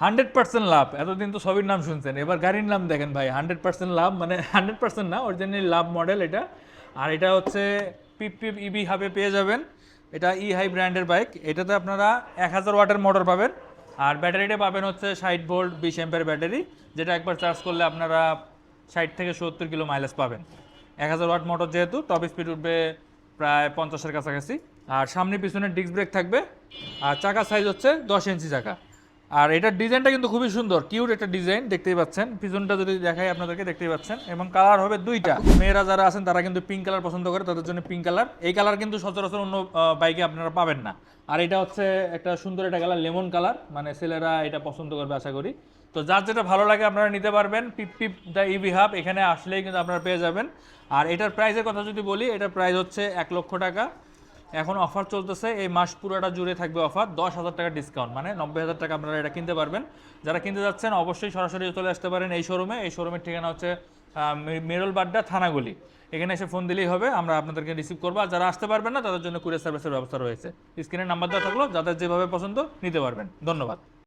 100% লাভ। এতদিন তো সবির নাম শুনছেন, এবার গাড়ির নাম দেখেন ভাই, 100% লাভ, মানে 100% না, অরিজিনালি লাভ মডেল এটা। আর এটা হচ্ছে পিপ পিপ ইবি হাবে পেয়ে যাবেন। এটা ই হাই ব্র্যান্ডের বাইক। এটাতে আপনারা 1000 ওয়াটের মোটর পাবেন। আর ব্যাটারিটা পাবেন হচ্ছে 60 ভোল্ট 20 অ্যাম্পের ব্যাটারি, যেটা একবার চার্জ করলে আপনারা 60 থেকে 70 কিলো মাইলেজ পাবেন। 1000 ওয়াট মোটর, যেহেতু টপ স্পিড উঠবে প্রায় 50-এর কাছাকাছি। আর সামনে পিছনে ডিস্ক ব্রেক থাকবে। আর চাকা সাইজ হচ্ছে 10 ইঞ্চি চাকা। আর এটার ডিজাইনটা কিন্তু খুবই সুন্দর, কিউট একটা ডিজাইন, দেখতেই পাচ্ছেন। পিছনটা যদি দেখাই আপনাদেরকে, দেখতেই পাচ্ছেন। এবং কালার হবে দুইটা। মেয়েরা যারা আছেন তারা কিন্তু পিঙ্ক কালার পছন্দ করে, তাদের জন্য পিঙ্ক কালার। এই কালার কিন্তু সচরাচর অন্য বাইকে আপনারা পাবেন না। আর এটা হচ্ছে একটা সুন্দর একটা কালার, লেমন কালার, মানে ছেলেরা এটা পছন্দ করবে আশা করি। তো যার যেটা ভালো লাগে আপনারা নিতে পারবেন। পিপ পিপ দ্য ইভি হাব এখানে আসলেই কিন্তু আপনারা পেয়ে যাবেন। আর এটার প্রাইসের কথা যদি বলি, এটার প্রাইস হচ্ছে 1 লক্ষ টাকা। এখন অফার চলতেছে, এই মাস পুরোটা জুড়ে থাকবে অফার, 10,000 টাকা ডিসকাউন্ট, মানে 90,000 টাকা আপনারা এটা কিনতে পারবেন। যারা কিনতে যাচ্ছেন অবশ্যই সরাসরি চলে আসতে পারেন এই শোরুমে। এই শোরুমের ঠিকানা হচ্ছে মেরুল বাড্ডা থানাগুলি। এখানে এসে ফোন দিলেই হবে, আমরা আপনাদেরকে রিসিভ করবো। আর যারা আসতে পারবেন না তাদের জন্য কুরিয়ার সার্ভিসের ব্যবস্থা রয়েছে। স্ক্রিনের নাম্বার দেওয়া থাকলো, যাদের যেভাবে পছন্দ নিতে পারবেন। ধন্যবাদ।